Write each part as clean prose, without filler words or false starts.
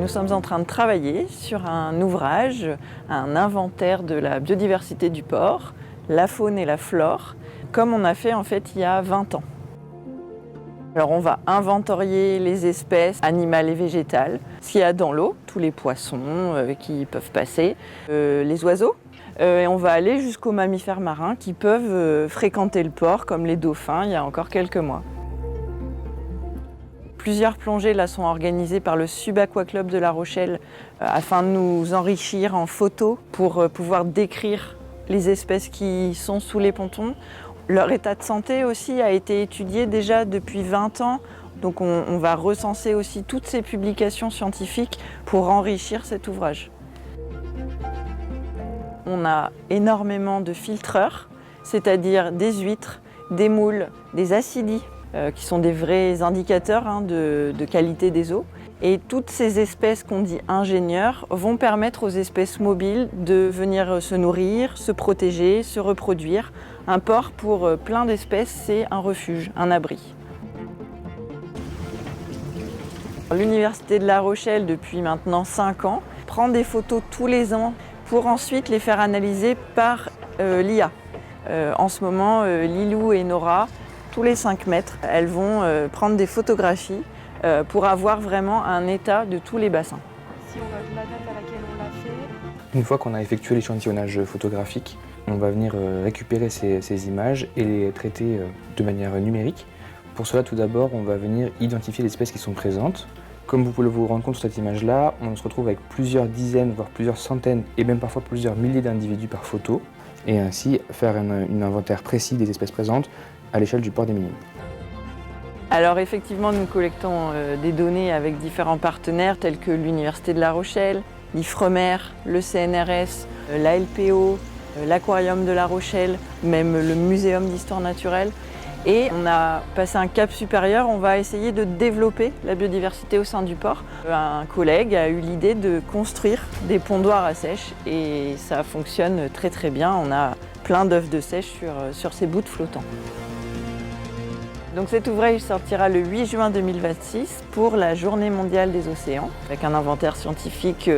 Nous sommes en train de travailler sur un ouvrage, un inventaire de la biodiversité du port, la faune et la flore, comme on a fait en fait il y a 20 ans. Alors on va inventorier les espèces animales et végétales, ce qu'il y a dans l'eau, tous les poissons qui peuvent passer, les oiseaux. Et on va aller jusqu'aux mammifères marins qui peuvent fréquenter le port, comme les dauphins il y a encore quelques mois. Plusieurs plongées là sont organisées par le Subaqua Club de La Rochelle afin de nous enrichir en photos pour pouvoir décrire les espèces qui sont sous les pontons. Leur état de santé aussi a été étudié déjà depuis 20 ans, donc on va recenser aussi toutes ces publications scientifiques pour enrichir cet ouvrage. On a énormément de filtreurs, c'est-à-dire des huîtres, des moules, des acidies, qui sont des vrais indicateurs de qualité des eaux. Et toutes ces espèces qu'on dit ingénieurs vont permettre aux espèces mobiles de venir se nourrir, se protéger, se reproduire. Un port pour plein d'espèces, c'est un refuge, un abri. L'Université de La Rochelle, depuis maintenant 5 ans, prend des photos tous les ans pour ensuite les faire analyser par l'IA. En ce moment, Lilou et Nora, tous les 5 mètres, elles vont prendre des photographies pour avoir vraiment un état de tous les bassins. Si on va de la date à laquelle on l'a fait. Une fois qu'on a effectué l'échantillonnage photographique, on va venir récupérer ces images et les traiter de manière numérique. Pour cela, tout d'abord, on va venir identifier les espèces qui sont présentes. Comme vous pouvez vous rendre compte sur cette image-là, on se retrouve avec plusieurs dizaines, voire plusieurs centaines et même parfois plusieurs milliers d'individus par photo et ainsi faire un inventaire précis des espèces présentes à l'échelle du port des Minimes. Alors effectivement, nous collectons des données avec différents partenaires tels que l'Université de La Rochelle, l'Ifremer, le CNRS, la LPO, l'Aquarium de La Rochelle, même le Muséum d'Histoire Naturelle. Et on a passé un cap supérieur, on va essayer de développer la biodiversité au sein du port. Un collègue a eu l'idée de construire des pondoirs à sèche et ça fonctionne très très bien. On a plein d'œufs de sèche sur ces bouts de flottants. Donc cet ouvrage sortira le 8 juin 2026 pour la Journée mondiale des océans, avec un inventaire scientifique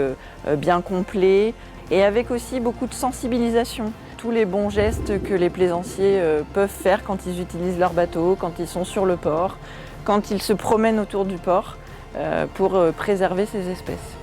bien complet et avec aussi beaucoup de sensibilisation. Tous les bons gestes que les plaisanciers peuvent faire quand ils utilisent leur bateau, quand ils sont sur le port, quand ils se promènent autour du port pour préserver ces espèces.